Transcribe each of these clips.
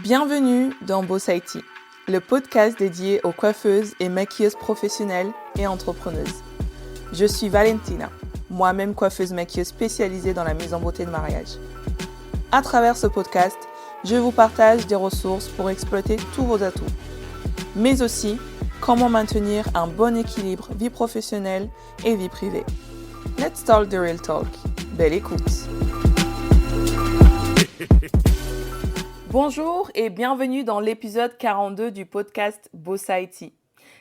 Bienvenue dans Boss IT, le podcast dédié aux coiffeuses et maquilleuses professionnelles et entrepreneuses. Je suis Valentina, moi-même coiffeuse maquilleuse spécialisée dans la mise en beauté de mariage. À travers ce podcast, je vous partage des ressources pour exploiter tous vos atouts, mais aussi comment maintenir un bon équilibre vie professionnelle et vie privée. Let's talk the real talk. Belle écoute. Bonjour et bienvenue dans l'épisode 42 du podcast Boss IT.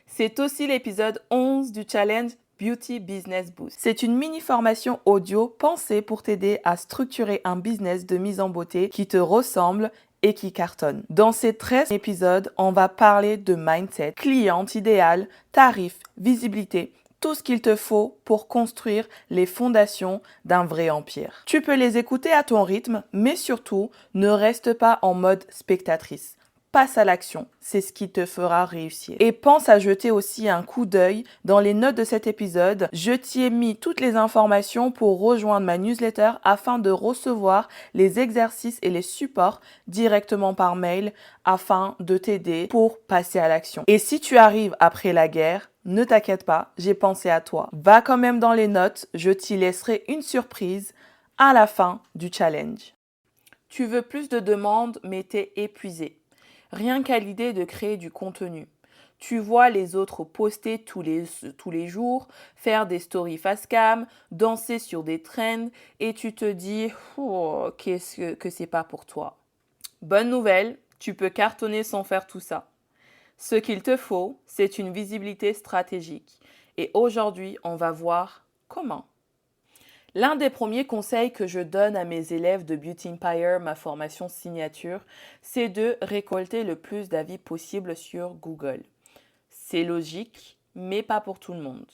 C'est aussi l'épisode 11 du challenge Beauty Business Boost. C'est une mini-formation audio pensée pour t'aider à structurer un business de mise en beauté qui te ressemble et qui cartonne. Dans ces 13 épisodes, on va parler de mindset, cliente idéal, tarifs, visibilité, tout ce qu'il te faut pour construire les fondations d'un vrai empire. Tu peux les écouter à ton rythme, mais surtout, ne reste pas en mode spectatrice. Passe à l'action, c'est ce qui te fera réussir. Et pense à jeter aussi un coup d'œil dans les notes de cet épisode. Je t'y ai mis toutes les informations pour rejoindre ma newsletter afin de recevoir les exercices et les supports directement par mail afin de t'aider pour passer à l'action. Et si tu arrives après la guerre, ne t'inquiète pas, j'ai pensé à toi. Va quand même dans les notes, je t'y laisserai une surprise à la fin du challenge. Tu veux plus de demandes, mais t'es épuisé. Rien qu'à l'idée de créer du contenu. Tu vois les autres poster tous les jours, faire des stories face cam, danser sur des trends et tu te dis oh, qu'est-ce que c'est pas pour toi. Bonne nouvelle, tu peux cartonner sans faire tout ça. Ce qu'il te faut, c'est une visibilité stratégique. Et aujourd'hui, on va voir comment. L'un des premiers conseils que je donne à mes élèves de Beauty Empire, ma formation signature, c'est de récolter le plus d'avis possible sur Google. C'est logique, mais pas pour tout le monde.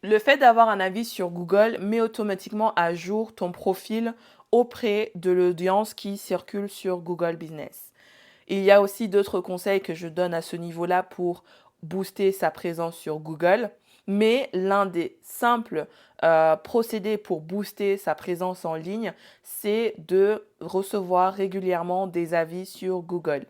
Le fait d'avoir un avis sur Google met automatiquement à jour ton profil auprès de l'audience qui circule sur Google Business. Il y a aussi d'autres conseils que je donne à ce niveau-là pour booster sa présence sur Google. Mais l'un des simples procédés pour booster sa présence en ligne, c'est de recevoir régulièrement des avis sur Google.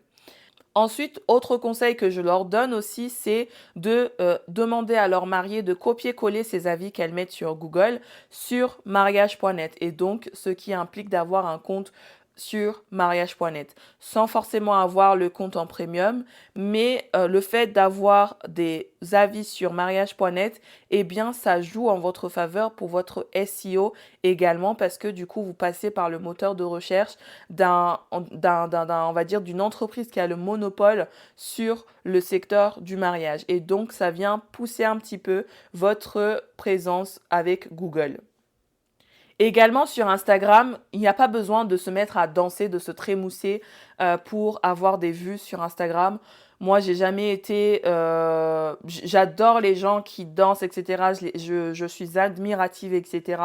Ensuite, autre conseil que je leur donne aussi, c'est de demander à leur mariée de copier-coller ces avis qu'elles mettent sur Google sur mariage.net et donc ce qui implique d'avoir un compte sur mariage.net sans forcément avoir le compte en premium, mais le fait d'avoir des avis sur mariage.net, eh bien ça joue en votre faveur pour votre SEO également parce que du coup vous passez par le moteur de recherche on va dire d'une entreprise qui a le monopole sur le secteur du mariage et donc ça vient pousser un petit peu votre présence avec Google. Également sur Instagram, il n'y a pas besoin de se mettre à danser, de se trémousser pour avoir des vues sur Instagram. Moi, j'ai jamais été... j'adore les gens qui dansent, etc. Je suis admirative, etc.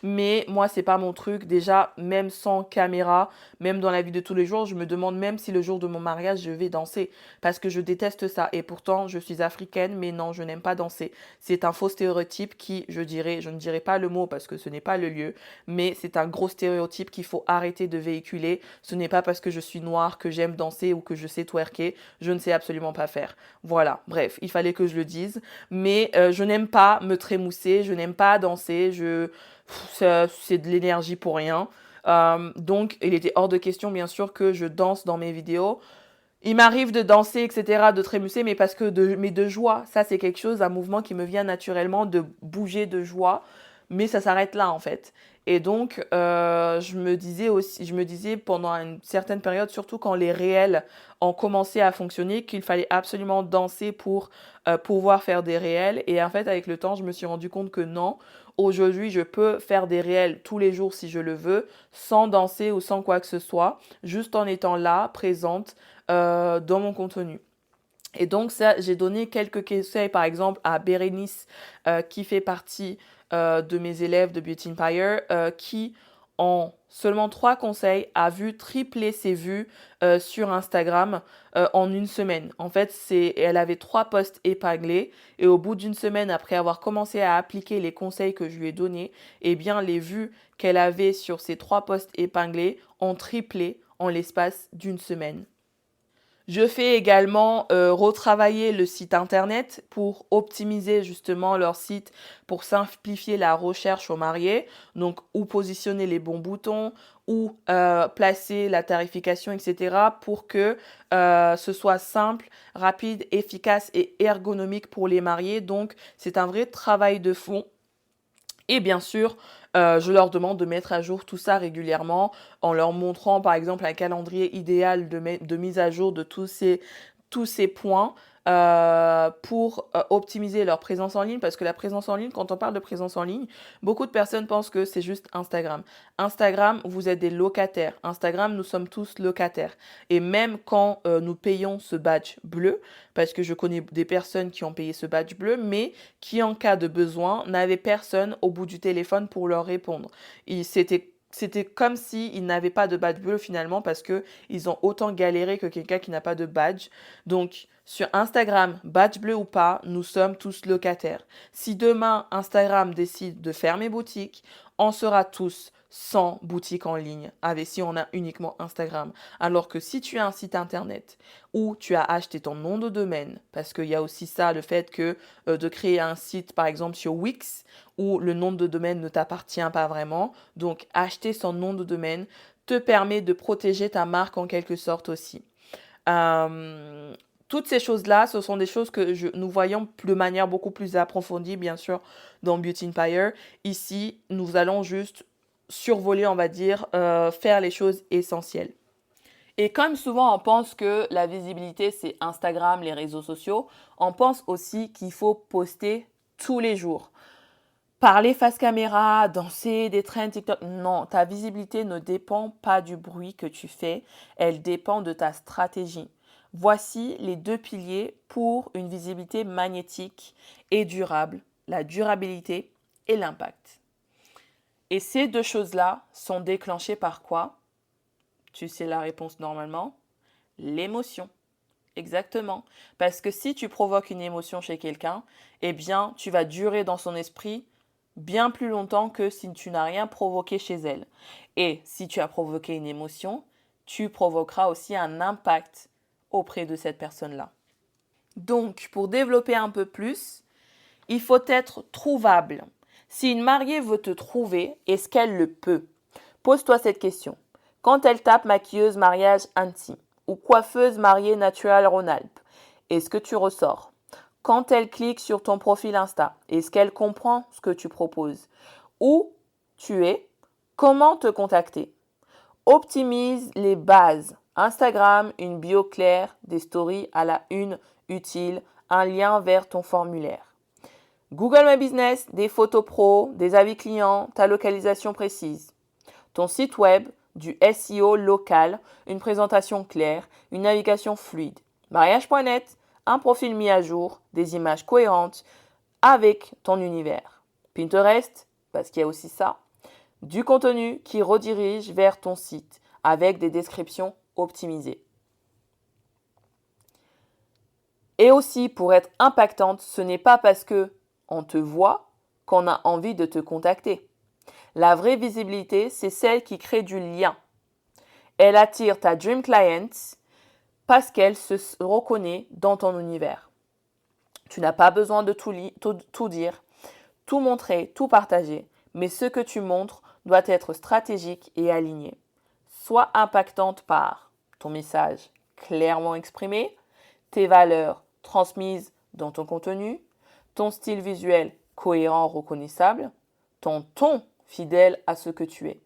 Mais moi, c'est pas mon truc. Déjà, même sans caméra, même dans la vie de tous les jours, je me demande même si le jour de mon mariage, je vais danser. Parce que je déteste ça. Et pourtant, je suis africaine, mais non, je n'aime pas danser. C'est un faux stéréotype qui, je ne dirais pas le mot parce que ce n'est pas le lieu, mais c'est un gros stéréotype qu'il faut arrêter de véhiculer. Ce n'est pas parce que je suis noire que j'aime danser ou que je sais twerker. Je ne sais absolument pas faire. Voilà, bref, il fallait que je le dise. Mais je n'aime pas me trémousser, je n'aime pas danser, c'est de l'énergie pour rien. Donc, il était hors de question, bien sûr, que je danse dans mes vidéos. Il m'arrive de danser, etc., de trémousser, mais de joie. Ça, c'est quelque chose, un mouvement qui me vient naturellement de bouger de joie. Mais ça s'arrête là, en fait. Et donc, je me disais pendant une certaine période, surtout quand les réels ont commencé à fonctionner, qu'il fallait absolument danser pour pouvoir faire des réels. Et en fait, avec le temps, je me suis rendu compte que non. Aujourd'hui, je peux faire des réels tous les jours si je le veux, sans danser ou sans quoi que ce soit, juste en étant là, présente dans mon contenu. Et donc ça, j'ai donné quelques conseils par exemple à Bérénice qui fait partie de mes élèves de Beauty Empire qui en seulement 3 conseils a vu tripler ses vues sur Instagram en une semaine. En fait, elle avait 3 posts épinglés et au bout d'une semaine après avoir commencé à appliquer les conseils que je lui ai donnés, eh bien les vues qu'elle avait sur ces 3 posts épinglés ont triplé en l'espace d'une semaine. Je fais également retravailler le site internet pour optimiser justement leur site, pour simplifier la recherche aux mariés. Donc, où positionner les bons boutons, où placer la tarification, etc. pour que ce soit simple, rapide, efficace et ergonomique pour les mariés. Donc, c'est un vrai travail de fond. Et bien sûr, je leur demande de mettre à jour tout ça régulièrement en leur montrant par exemple un calendrier idéal de mise à jour de tous ces points pour optimiser leur présence en ligne. Parce que la présence en ligne, quand on parle de présence en ligne, beaucoup de personnes pensent que c'est juste Instagram. Instagram, vous êtes des locataires. Instagram, nous sommes tous locataires. Et même quand nous payons ce badge bleu, parce que je connais des personnes qui ont payé ce badge bleu, mais qui, en cas de besoin, n'avaient personne au bout du téléphone pour leur répondre. C'était comme s'ils n'avaient pas de badge bleu finalement parce qu'ils ont autant galéré que quelqu'un qui n'a pas de badge. Donc, sur Instagram, badge bleu ou pas, nous sommes tous locataires. Si demain, Instagram décide de fermer boutique, on sera tous sans boutique en ligne, avec si on a uniquement Instagram. Alors que si tu as un site internet où tu as acheté ton nom de domaine, parce qu'il y a aussi ça, le fait que de créer un site par exemple sur Wix, où le nom de domaine ne t'appartient pas vraiment, donc acheter son nom de domaine te permet de protéger ta marque en quelque sorte aussi. Euh, Toutes ces choses-là, ce sont des choses que nous voyons de manière beaucoup plus approfondie, bien sûr, dans Beauty Empire. Ici, nous allons juste survoler, on va dire, faire les choses essentielles. Et comme souvent on pense que la visibilité c'est Instagram, les réseaux sociaux, on pense aussi qu'il faut poster tous les jours. Parler face caméra, danser, des trends TikTok. Non, ta visibilité ne dépend pas du bruit que tu fais, elle dépend de ta stratégie. Voici les deux piliers pour une visibilité magnétique et durable, la durabilité et l'impact. Et ces deux choses-là sont déclenchées par quoi? Tu sais la réponse normalement. L'émotion. Exactement. Parce que si tu provoques une émotion chez quelqu'un, eh bien, tu vas durer dans son esprit bien plus longtemps que si tu n'as rien provoqué chez elle. Et si tu as provoqué une émotion, tu provoqueras aussi un impact auprès de cette personne-là. Donc, pour développer un peu plus, il faut être trouvable. Si une mariée veut te trouver, est-ce qu'elle le peut? Pose-toi cette question. Quand elle tape maquilleuse mariage Anti ou coiffeuse mariée naturelle Rhône-Alpes, est-ce que tu ressors? Quand elle clique sur ton profil Insta, est-ce qu'elle comprend ce que tu proposes? Où tu es? Comment te contacter? Optimise les bases. Instagram, une bio claire, des stories à la une utile, un lien vers ton formulaire. Google My Business, des photos pro, des avis clients, ta localisation précise. Ton site web, du SEO local, une présentation claire, une navigation fluide. Mariage.net, un profil mis à jour, des images cohérentes avec ton univers. Pinterest, parce qu'il y a aussi ça, du contenu qui redirige vers ton site avec des descriptions optimisées. Et aussi, pour être impactante, ce n'est pas parce que on te voit qu'on a envie de te contacter. La vraie visibilité, c'est celle qui crée du lien. Elle attire ta dream client parce qu'elle se reconnaît dans ton univers. Tu n'as pas besoin de tout dire, tout montrer, tout partager, mais ce que tu montres doit être stratégique et aligné. Sois impactante par ton message clairement exprimé, tes valeurs transmises dans ton contenu, ton style visuel cohérent, reconnaissable, ton ton fidèle à ce que tu es.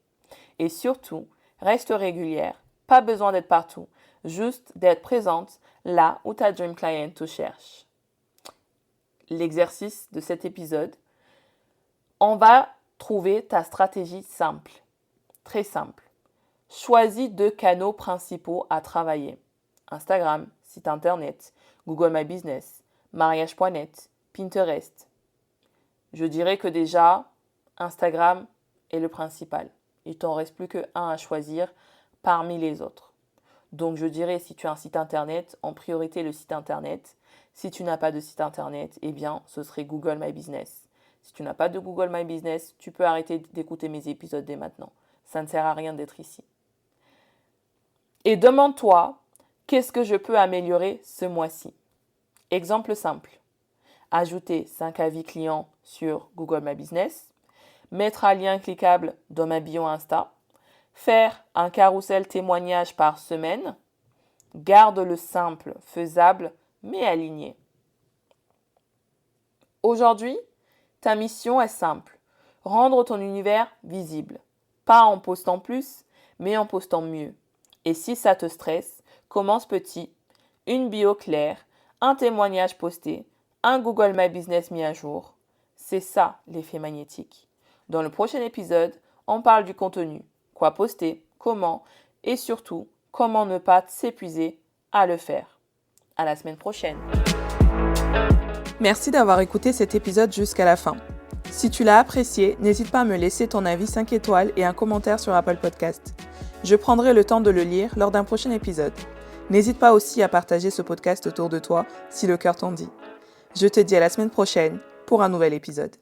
Et surtout, reste régulière, pas besoin d'être partout, juste d'être présente là où ta dream client te cherche. L'exercice de cet épisode, on va trouver ta stratégie simple, très simple. Choisis 2 canaux principaux à travailler. Instagram, site internet, Google My Business, mariage.net, Pinterest. Je dirais que déjà, Instagram est le principal. Il t'en reste plus qu'un à choisir parmi les autres. Donc je dirais, si tu as un site internet, en priorité le site internet. Si tu n'as pas de site internet, eh bien ce serait Google My Business. Si tu n'as pas de Google My Business, tu peux arrêter d'écouter mes épisodes dès maintenant. Ça ne sert à rien d'être ici. Et demande-toi, Qu'est-ce que je peux améliorer ce mois-ci? Exemple simple. Ajouter 5 avis clients sur Google My Business, mettre un lien cliquable dans ma bio Insta, faire un carrousel témoignage par semaine, garde le simple, faisable, mais aligné. Aujourd'hui, ta mission est simple, rendre ton univers visible. Pas en postant plus, mais en postant mieux. Et si ça te stresse, commence petit, une bio claire, un témoignage posté, un Google My Business mis à jour. C'est ça l'effet magnétique. Dans le prochain épisode, on parle du contenu, quoi poster, comment et surtout comment ne pas s'épuiser à le faire. À la semaine prochaine. Merci d'avoir écouté cet épisode jusqu'à la fin. Si tu l'as apprécié, n'hésite pas à me laisser ton avis 5 étoiles et un commentaire sur Apple Podcast. Je prendrai le temps de le lire lors d'un prochain épisode. N'hésite pas aussi à partager ce podcast autour de toi si le cœur t'en dit. Je te dis à la semaine prochaine pour un nouvel épisode.